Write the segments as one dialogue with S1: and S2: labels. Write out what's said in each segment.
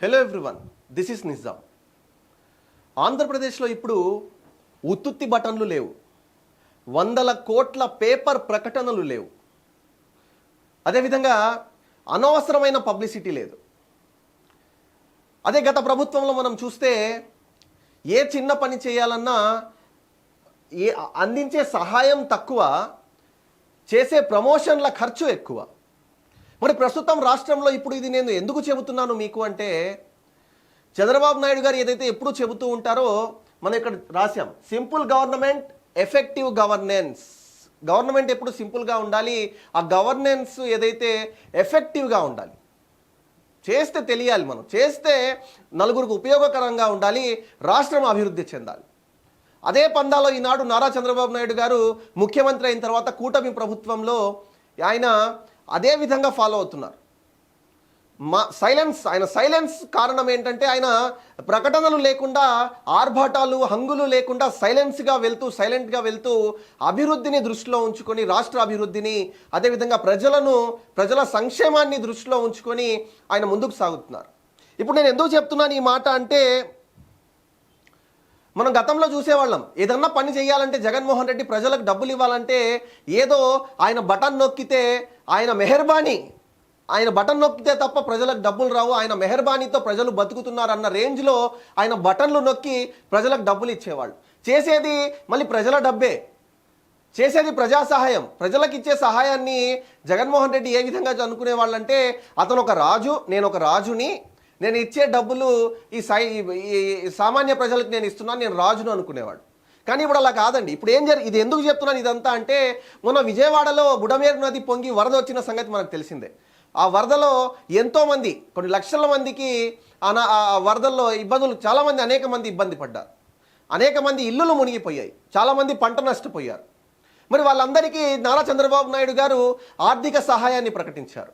S1: Hello everyone, this is Nizam. ఆంధ్రప్రదేశ్లో ఇప్పుడు ఉత్తుత్తి బటన్లు లేవు, 100 కోట్ల పేపర్ ప్రకటనలు లేవు, అదేవిధంగా అనవసరమైన పబ్లిసిటీ లేదు. అదే గత ప్రభుత్వంలో మనం చూస్తే ఏ చిన్న పని చేయాలన్నా అందించే సహాయం తక్కువ, చేసే ప్రమోషన్ల ఖర్చు ఎక్కువ. మరి ప్రస్తుతం రాష్ట్రంలో ఇప్పుడు ఇది నేను ఎందుకు చెబుతున్నాను మీకు అంటే, చంద్రబాబు నాయుడు గారు ఏదైతే ఎప్పుడు చెబుతూ ఉంటారో మనం ఇక్కడ రాశాం, simple government, effective governance. Government ఎప్పుడు సింపుల్గా ఉండాలి, ఆ గవర్నెన్స్ ఏదైతే ఎఫెక్టివ్గా ఉండాలి. చేస్తే తెలియాలి, మనం చేస్తే నలుగురికి ఉపయోగకరంగా ఉండాలి, రాష్ట్రం అభివృద్ధి చెందాలి. అదే పందాలో ఈనాడు నారా చంద్రబాబు నాయుడు గారు ముఖ్యమంత్రి అయిన తర్వాత కూటమి ప్రభుత్వంలో ఆయన అదే విధంగా ఫాలో అవుతున్నారు. ఆయన సైలెన్స్ కారణం ఏంటంటే, ఆయన ప్రకటనలు లేకుండా, ఆర్భాటాలు హంగులు లేకుండా సైలెంట్గా వెళ్తూ అభివృద్ధిని దృష్టిలో ఉంచుకొని, రాష్ట్ర అభివృద్ధిని, అదేవిధంగా ప్రజల సంక్షేమాన్ని దృష్టిలో ఉంచుకొని ఆయన ముందుకు సాగుతున్నారు. ఇప్పుడు నేను ఎందుకు చెప్తున్నాను ఈ మాట అంటే, మనం గతంలో చూసేవాళ్ళం, ఏదన్నా పని చేయాలంటే జగన్మోహన్ రెడ్డి ప్రజలకు డబ్బులు ఇవ్వాలంటే ఏదో ఆయన బటన్ నొక్కితే ఆయన బటన్ నొక్కితే తప్ప ప్రజలకు డబ్బులు రావు, ఆయన మెహర్బానీతో ప్రజలు బతుకుతున్నారన్న రేంజ్లో ఆయన బటన్లు నొక్కి ప్రజలకు డబ్బులు ఇచ్చేవాళ్ళు. చేసేది మళ్ళీ ప్రజల డబ్బే, చేసేది ప్రజా సహాయం. ప్రజలకు ఇచ్చే సహాయాన్ని జగన్మోహన్ రెడ్డి ఏ విధంగా అనుకునేవాళ్ళంటే, అతను ఒక రాజు, నేను ఒక రాజుని, నేను ఇచ్చే డబ్బులు ఈ సామాన్య ప్రజలకు నేను ఇస్తున్నాను, నేను రాజును అనుకునేవాడు. కానీ ఇప్పుడు అలా కాదండి. ఇప్పుడు ఇది ఎందుకు చెప్తున్నాను ఇదంతా అంటే, మొన్న విజయవాడలో బుడమేరు నది పొంగి వరద వచ్చిన సంగతి మనకు తెలిసిందే. ఆ వరదలో ఎంతోమంది, కొన్ని లక్షల మందికి ఆ వరదల్లో ఇబ్బందులు, చాలామంది అనేక మంది ఇబ్బంది పడ్డారు, అనేక మంది ఇల్లులు మునిగిపోయాయి, చాలామంది పంట నష్టపోయారు. మరి వాళ్ళందరికీ నారా చంద్రబాబు నాయుడు గారు ఆర్థిక సహాయాన్ని ప్రకటించారు.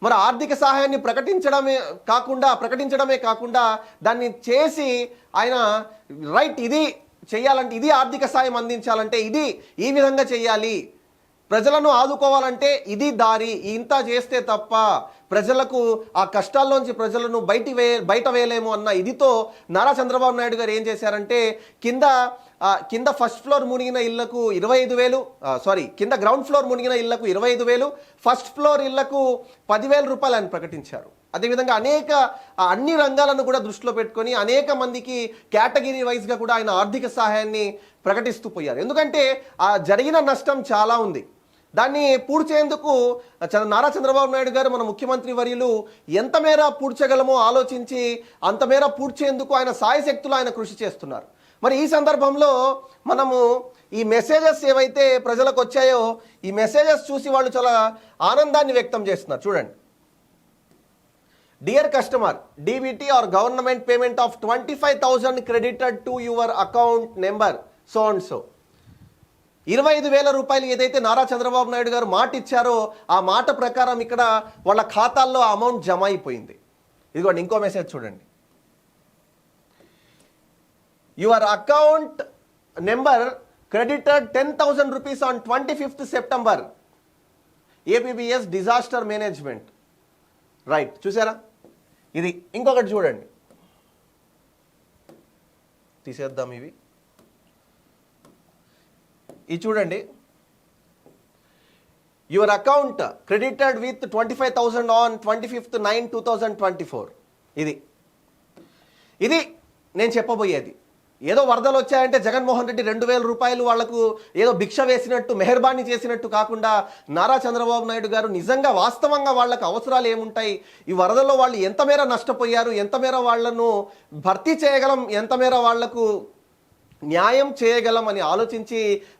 S1: మరి ఆర్థిక సహాయాన్ని ప్రకటించడమే కాకుండా దాన్ని చేసి ఆయన రైట్, ఇది చేయాలంటే, ఇది ఆర్థిక సాయం అందించాలంటే ఈ విధంగా చేయాలి, ప్రజలను ఆదుకోవాలంటే ఇది దారి, ఇంత చేస్తే తప్ప ప్రజలకు ఆ కష్టాల్లోంచి ప్రజలను బయట వేయలేము అన్న ఇదితో నారా చంద్రబాబు నాయుడు గారు ఏం చేశారంటే, కింద ఫస్ట్ ఫ్లోర్ మునిగిన ఇళ్లకు 25,000, కింద గ్రౌండ్ ఫ్లోర్ మునిగిన ఇళ్లకు 25,000, ఫస్ట్ ఫ్లోర్ ఇళ్లకు 10,000 రూపాయలు ఆయన ప్రకటించారు. అదేవిధంగా అన్ని రంగాలను కూడా దృష్టిలో పెట్టుకొని అనేక మందికి కేటగిరీ వైజ్గా కూడా ఆయన ఆర్థిక సహాయాన్ని ప్రకటిస్తూ పోయారు. ఎందుకంటే ఆ జరిగిన నష్టం చాలా ఉంది. దాన్ని పూడ్చేందుకు నారా చంద్రబాబు నాయుడు గారు, మన ముఖ్యమంత్రి వర్యులు ఎంత మేర పూడ్చగలమో ఆలోచించి అంత మేర పూడ్చేందుకు ఆయన సాయశక్తులు ఆయన కృషి చేస్తున్నారు. మరి ఈ సందర్భంలో మనము ఈ మెసేజెస్ ఏవైతే ప్రజలకు వచ్చాయో, ఈ మెసేజెస్ చూసి వాళ్ళు చాలా ఆనందాన్ని వ్యక్తం చేస్తున్నారు. చూడండి, dear customer, DBT or government payment of 25,000 credited to your account number so and so. 25,000 రూపాయలు ఏదైతే నారా చంద్రబాబు నాయుడు గారు మాట ఇచ్చారో, ఆ మాట ప్రకారం ఇక్కడ వాళ్ళ ఖాతాల్లో ఆ అమౌంట్ జమ అయిపోయింది. ఇదిగోండి ఇంకో మెసేజ్ చూడండి, your account number credited 10,000 rupees on 25th September, APBS disaster management. Right, చూసారా? ఇది ఇంకొకటి చూడండి, తీసేద్దాం ఇది చూడండి, your account credited with 25,000 on 25th 9, 2024. ఇది నేను చెప్పబోయేది. ఏదో వరదలు వచ్చాయంటే జగన్మోహన్ రెడ్డి 2,000 రూపాయలు వాళ్లకు ఏదో భిక్ష వేసినట్టు, మెహర్బానీ చేసినట్టు కాకుండా, నారా చంద్రబాబు నాయుడు గారు నిజంగా వాస్తవంగా వాళ్ళకు అవసరాలు ఏముంటాయి, ఈ వరదల్లో వాళ్ళు ఎంత మేర నష్టపోయారు, ఎంత మేర వాళ్లను భర్తీ చేయగలం, ఎంత మేర వాళ్లకు న్యాయం చేయగలం అని ఆలోచించి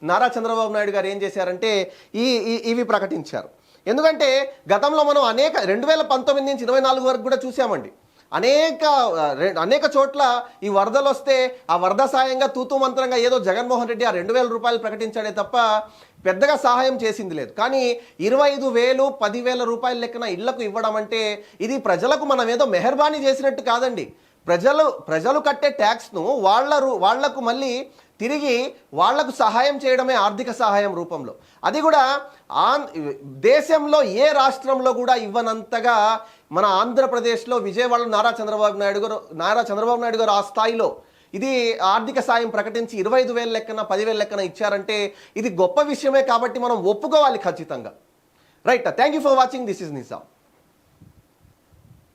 S1: నారా చంద్రబాబు నాయుడు గారు ఏం చేశారంటే ఇవి ప్రకటించారు. ఎందుకంటే గతంలో మనం 2019 నుంచి 24 వరకు కూడా చూసామండి, అనేక చోట్ల ఈ వరదలు వస్తే ఆ వరద సాయంగా తూతూ మంత్రంగా ఏదో జగన్మోహన్ రెడ్డి ఆ 2,000 రూపాయలు ప్రకటించాడే తప్ప పెద్దగా సహాయం చేసింది లేదు. కానీ 25,000, 10,000 రూపాయల లెక్కన ఇళ్లకు ఇవ్వడం అంటే ఇది ప్రజలకు మనం ఏదో మెహర్బానీ చేసినట్టు కాదండి. ప్రజలు కట్టే ట్యాక్స్ను వాళ్లకు మళ్ళీ తిరిగి వాళ్లకు సహాయం చేయడమే ఆర్థిక సహాయం రూపంలో. అది కూడా దేశంలో ఏ రాష్ట్రంలో కూడా ఇవ్వనంతగా మన ఆంధ్రప్రదేశ్లో విజయవాడలో నారా చంద్రబాబు నాయుడు గారు ఆ స్థాయిలో ఇది ఆర్థిక సాయం ప్రకటించి 25,000 లెక్కన 10,000 లెక్కన ఇచ్చారంటే ఇది గొప్ప విషయమే. కాబట్టి మనం ఒప్పుకోవాలి ఖచ్చితంగా. Right, thank you for watching. This is Nizam.